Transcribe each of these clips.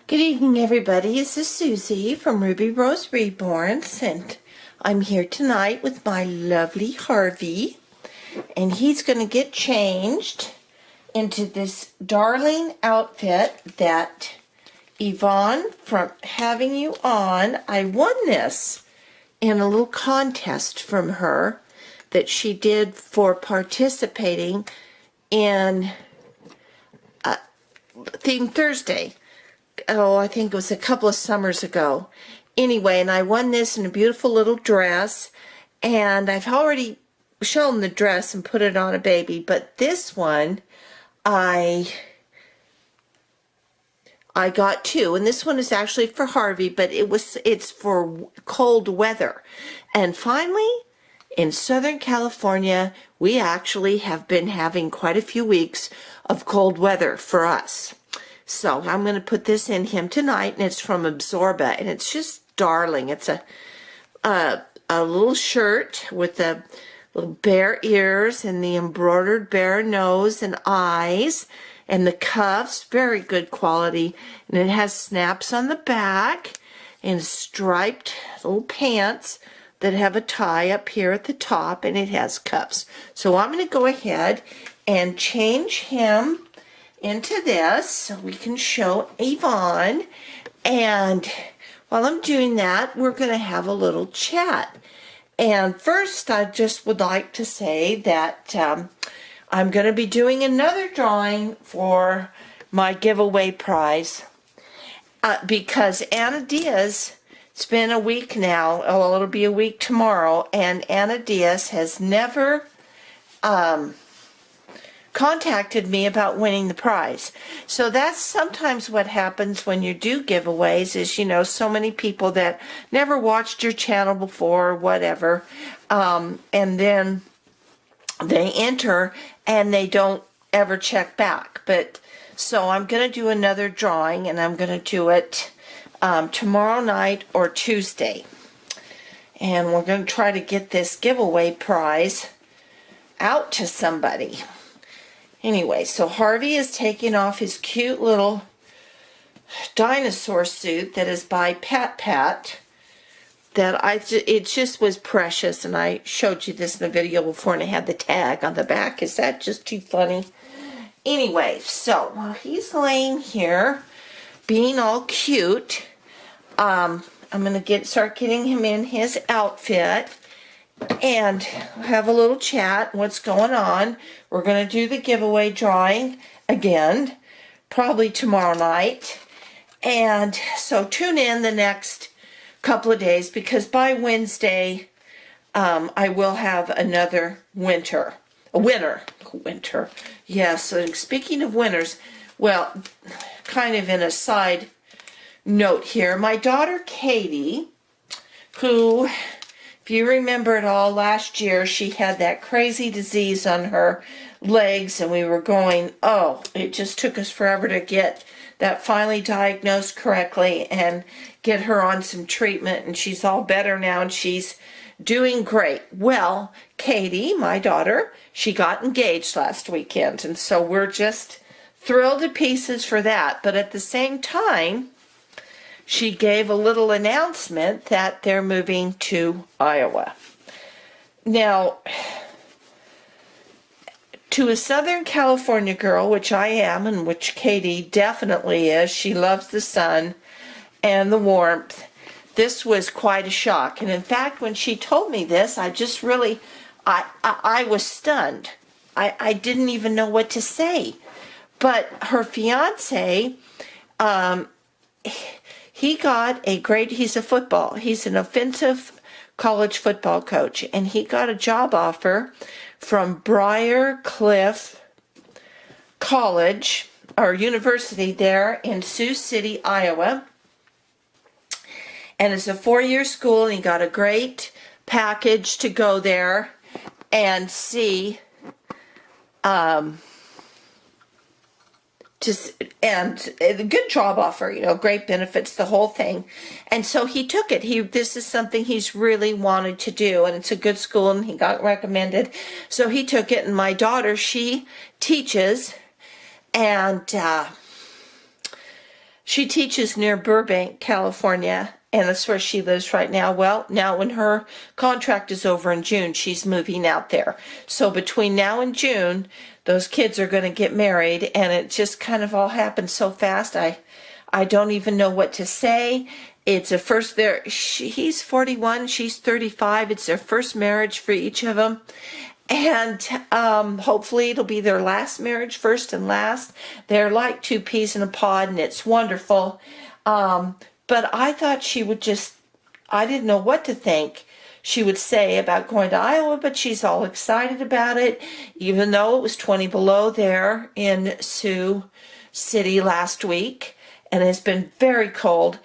Good evening, everybody. This is Susie from Ruby Rose Reborns, and I'm here tonight with my lovely Harvey, and he's going to get changed into this darling outfit that Yvonne from Having You On, I won this in a little contest from her that she did for participating in Theme Thursday. Oh, I think it was a couple of summers ago. Anyway, and I won this in a beautiful little dress, and I've already shown the dress and put it on a baby, but this one I got two, and this one is actually for Harvey, but it's for cold weather. And finally, in Southern California, we actually have been having quite a few weeks of cold weather for us. So I'm going to put this in him tonight, and it's from Absorba, and it's just darling. It's a little shirt with the little bear ears and the embroidered bear nose and eyes, and the cuffs, very good quality, and it has snaps on the back and striped little pants that have a tie up here at the top, and it has cuffs. So I'm going to go ahead and change him into this so we can show Yvonne, and while I'm doing that, we're going to have a little chat. And first, I just would like to say that I'm going to be doing another drawing for my giveaway prize because Anna Diaz, it's been a week now, well, it'll be a week tomorrow, and Anna Diaz has never contacted me about winning the prize. So that's sometimes what happens when you do giveaways is, you know, so many people that never watched your channel before or whatever, and then they enter and they don't ever check back. But so I'm going to do another drawing, and I'm going to do it tomorrow night or Tuesday. And we're going to try to get this giveaway prize out to somebody. Anyway, so Harvey is taking off his cute little dinosaur suit that is by Pat Pat. It just was precious, and I showed you this in the video before, and it had the tag on the back. Is that just too funny? Anyway, so while he's laying here being all cute, I'm going to start getting him in his outfit and have a little chat. What's going on? We're going to do the giveaway drawing again, probably tomorrow night. And so tune in the next couple of days, because by Wednesday I will have another winner. Yes, so speaking of winners, well, kind of in a side note here, my daughter Katie, who, if you remember it all, last year she had that crazy disease on her legs, and we were going, oh, it just took us forever to get that finally diagnosed correctly and get her on some treatment, and she's all better now, and she's doing great. Well, Katie, my daughter, she got engaged last weekend, and so we're just thrilled to pieces for that. But at the same time, she gave a little announcement that they're moving to Iowa. Now, to a Southern California girl, which I am, and which Katie definitely is, she loves the sun and the warmth, this was quite a shock. And in fact, when she told me this, I just really, I was stunned. I didn't even know what to say. But her fiance, he's an offensive college football coach, and he got a job offer from Briar Cliff College, or University there in Sioux City, Iowa. And it's a 4-year school, and he got a great package to go there and see, and a good job offer, you know, great benefits, the whole thing. And so he took it. This is something he's really wanted to do, and it's a good school, and he got recommended. So he took it, and my daughter, she teaches, and She teaches near Burbank, California, and that's where she lives right now. Well, now when her contract is over in June, she's moving out there. So between now and June, those kids are going to get married, and it just kind of all happened so fast. I don't even know what to say. It's a first there. He's 41, she's 35. It's their first marriage for each of them. And hopefully it'll be their last marriage, first and last. They're like two peas in a pod, and it's wonderful. But I thought she would just, I didn't know what to think she would say about going to Iowa, but she's all excited about it, even though it was 20 below there in Sioux City last week, and it's been very cold.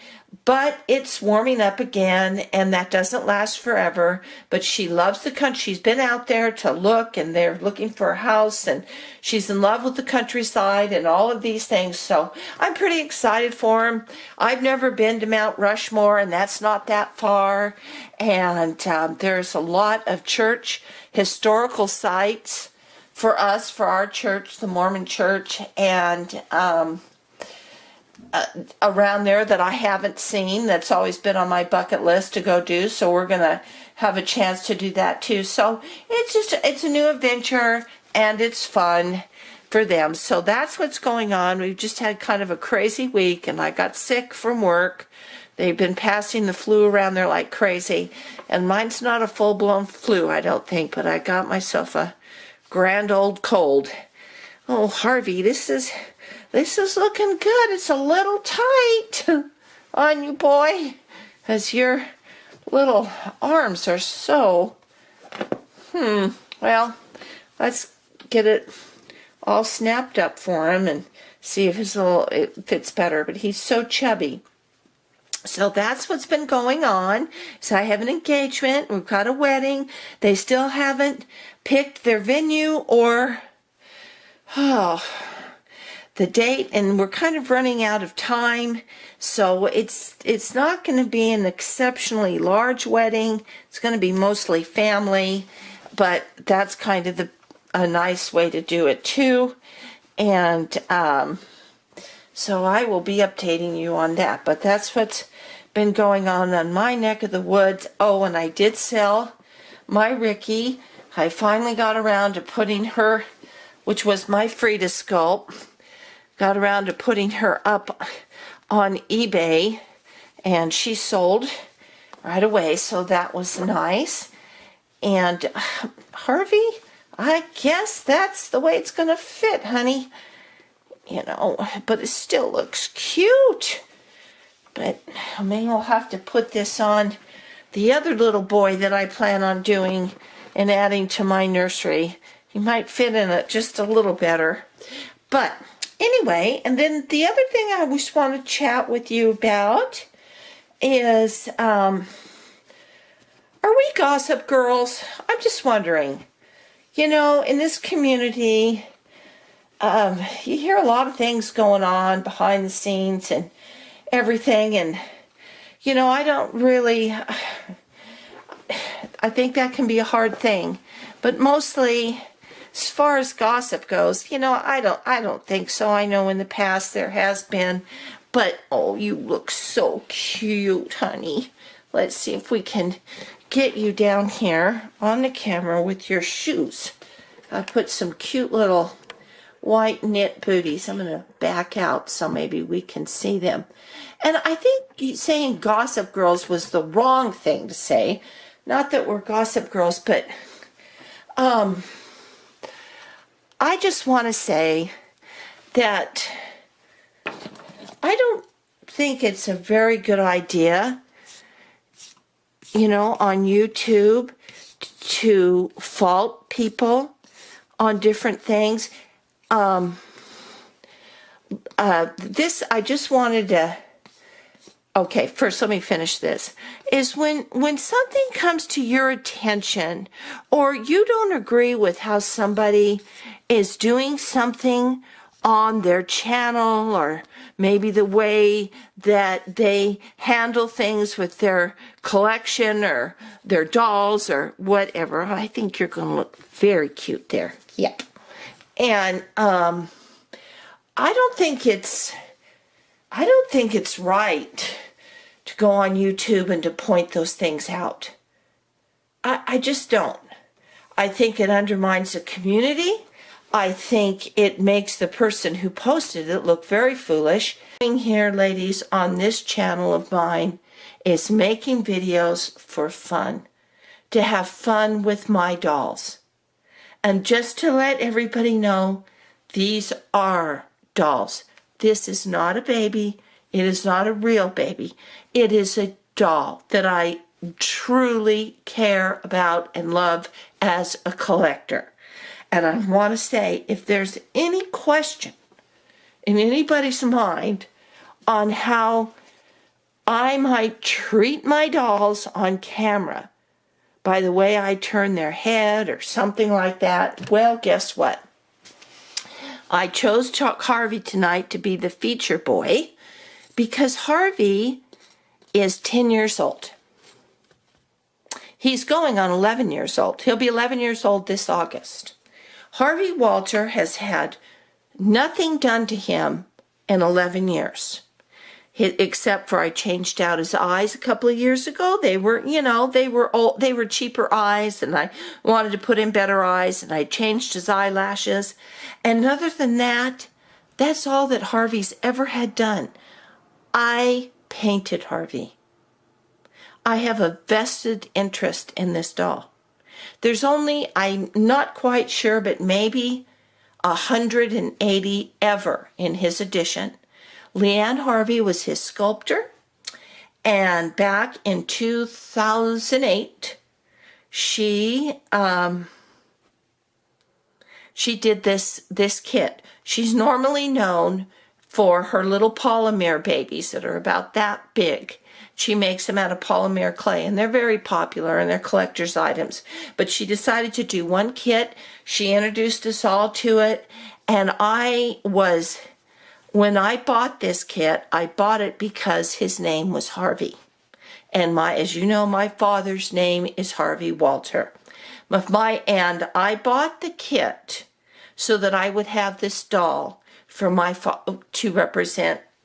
But it's warming up again, and that doesn't last forever. But she loves the country. She's been out there to look, and they're looking for a house, and she's in love with the countryside and all of these things. So I'm pretty excited for him. I've never been to Mount Rushmore, and that's not that far. And there's a lot of church historical sites for us, for our church, the Mormon church, and around there that I haven't seen. That's always been on my bucket list to go do. So we're going to have a chance to do that too. So it's a new adventure, and it's fun for them. So that's what's going on. We've just had kind of a crazy week, and I got sick from work. They've been passing the flu around there like crazy, and mine's not a full-blown flu, I don't think, but I got myself a grand old cold. Oh, Harvey, this is looking good. It's a little tight on you, boy, because your little arms are so, well, let's get it all snapped up for him and see if it fits better. But he's so chubby. So that's what's been going on. So I have an engagement. We've got a wedding. They still haven't picked their venue or, the date, and we're kind of running out of time. So it's not going to be an exceptionally large wedding. It's going to be mostly family, but that's kind of a nice way to do it too. And so I will be updating you on that. But that's what's been going on my neck of the woods. Oh, and I did sell my Ricky. I finally got around to putting her, which was my Frida sculpt, got around to putting her up on eBay, and she sold right away, so that was nice. And Harvey, I guess that's the way it's going to fit, honey. You know, but it still looks cute. But maybe I'll have to put this on the other little boy that I plan on doing and adding to my nursery. He might fit in it just a little better. But anyway, and then the other thing I just want to chat with you about is, are we gossip girls? I'm just wondering. You know, in this community, you hear a lot of things going on behind the scenes and everything, and, you know, I don't really, I think that can be a hard thing, but mostly, as far as gossip goes, you know, I don't think so. I know in the past there has been, but oh, you look so cute, honey. Let's see if we can get you down here on the camera with your shoes. I put some cute little white knit booties. I'm going to back out so maybe we can see them. And I think saying gossip girls was the wrong thing to say. Not that we're gossip girls, but I just want to say that I don't think it's a very good idea, you know, on YouTube to fault people on different things. This, I just wanted to, okay, first let me finish this, is when something comes to your attention or you don't agree with how somebody is doing something on their channel, or maybe the way that they handle things with their collection or their dolls or whatever, I think you're going to look very cute there. Yep. And I don't think it's I don't think it's right to go on YouTube and to point those things out. I just don't. I think it undermines the community. I think it makes the person who posted it look very foolish. Here, ladies, on this channel of mine is making videos for fun, to have fun with my dolls. And just to let everybody know, these are dolls. This is not a baby. It is not a real baby. It is a doll that I truly care about and love as a collector. And I want to say, if there's any question in anybody's mind on how I might treat my dolls on camera, by the way I turn their head or something like that, well, guess what? I chose Harvey tonight to be the feature boy because Harvey is 10 years old. He's going on 11 years old. He'll be 11 years old this August. Harvey Walter has had nothing done to him in 11 years. Except for I changed out his eyes a couple of years ago. They were, you know, they were old, they were cheaper eyes, and I wanted to put in better eyes, and I changed his eyelashes. And other than that, that's all that Harvey's ever had done. I painted Harvey. I have a vested interest in this doll. There's only, I'm not quite sure, but maybe 180 ever in his edition. Leanne Harvey was his sculptor, and back in 2008, she did this kit. She's normally known for her little polymer babies that are about that big. She makes them out of polymer clay, and they're very popular, and they're collector's items. But she decided to do one kit. She introduced us all to it, and when I bought this kit, I bought it because his name was Harvey. And as you know, my father's name is Harvey Walter. And I bought the kit so that I would have this doll for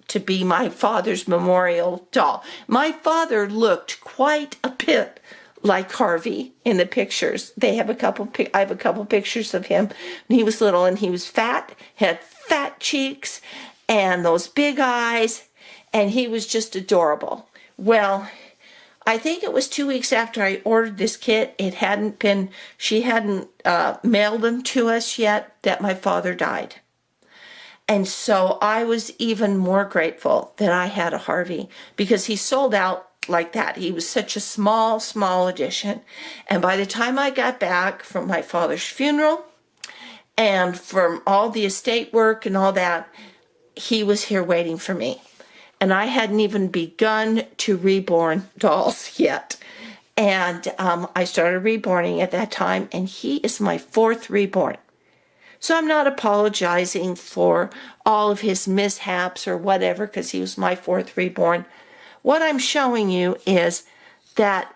to be my father's memorial doll. My father looked quite a bit like Harvey in the pictures. I have a couple pictures of him when he was little, and he was fat, had fat cheeks, and those big eyes, and he was just adorable. Well, I think it was 2 weeks after I ordered this kit. She hadn't mailed them to us yet, that my father died. And so I was even more grateful that I had a Harvey, because he sold out like that. He was such a small edition. And by the time I got back from my father's funeral and from all the estate work and all that, he was here waiting for me. And I hadn't even begun to reborn dolls yet. And I started reborning at that time, and he is my 4th reborn. So I'm not apologizing for all of his mishaps or whatever, because he was my 4th reborn. What I'm showing you is that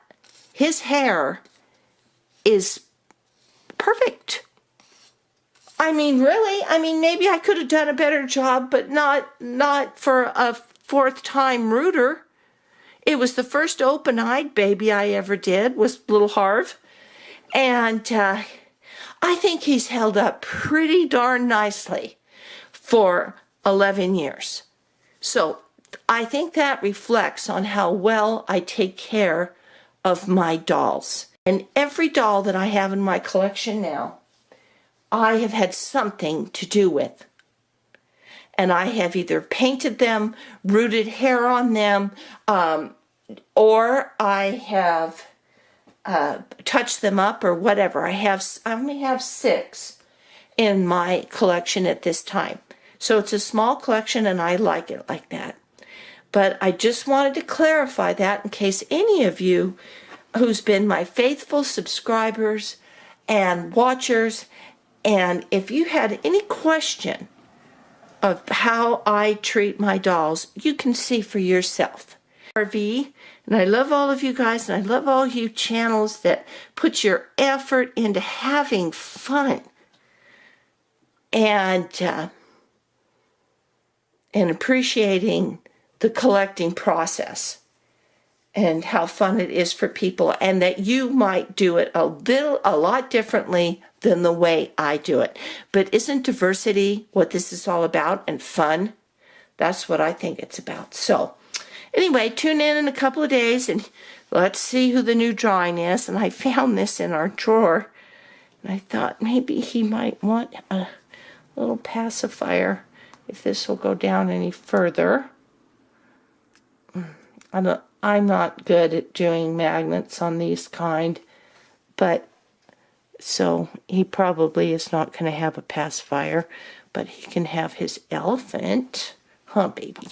his hair is perfect. I mean, really? I mean, maybe I could have done a better job, but not for a 4th time Rooter. It was the first open-eyed baby I ever did, was little Harv. And I think he's held up pretty darn nicely for 11 years. So I think that reflects on how well I take care of my dolls. And every doll that I have in my collection now, I have had something to do with. And I have either painted them, rooted hair on them, or I have touched them up or whatever. I only have 6 in my collection at this time. So it's a small collection, and I like it like that. But I just wanted to clarify that in case any of you who's been my faithful subscribers and watchers, and if you had any question of how I treat my dolls, you can see for yourself. Harvey, and I love all of you guys, and I love all you channels that put your effort into having fun and appreciating the collecting process and how fun it is for people, and that you might do it a lot differently than the way I do it. But isn't diversity what this is all about, and fun? That's what I think it's about. So anyway, tune in a couple of days and let's see who the new drawing is. And I found this in our drawer, and I thought maybe he might want a little pacifier if this will go down any further. I'm not good at doing magnets on these kind, but so he probably is not going to have a pacifier, but he can have his elephant. Huh, baby?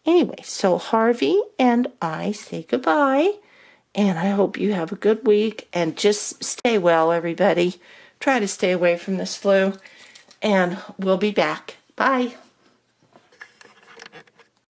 Anyway, so Harvey and I say goodbye, and I hope you have a good week, and just stay well, everybody. Try to stay away from this flu, and we'll be back. Bye.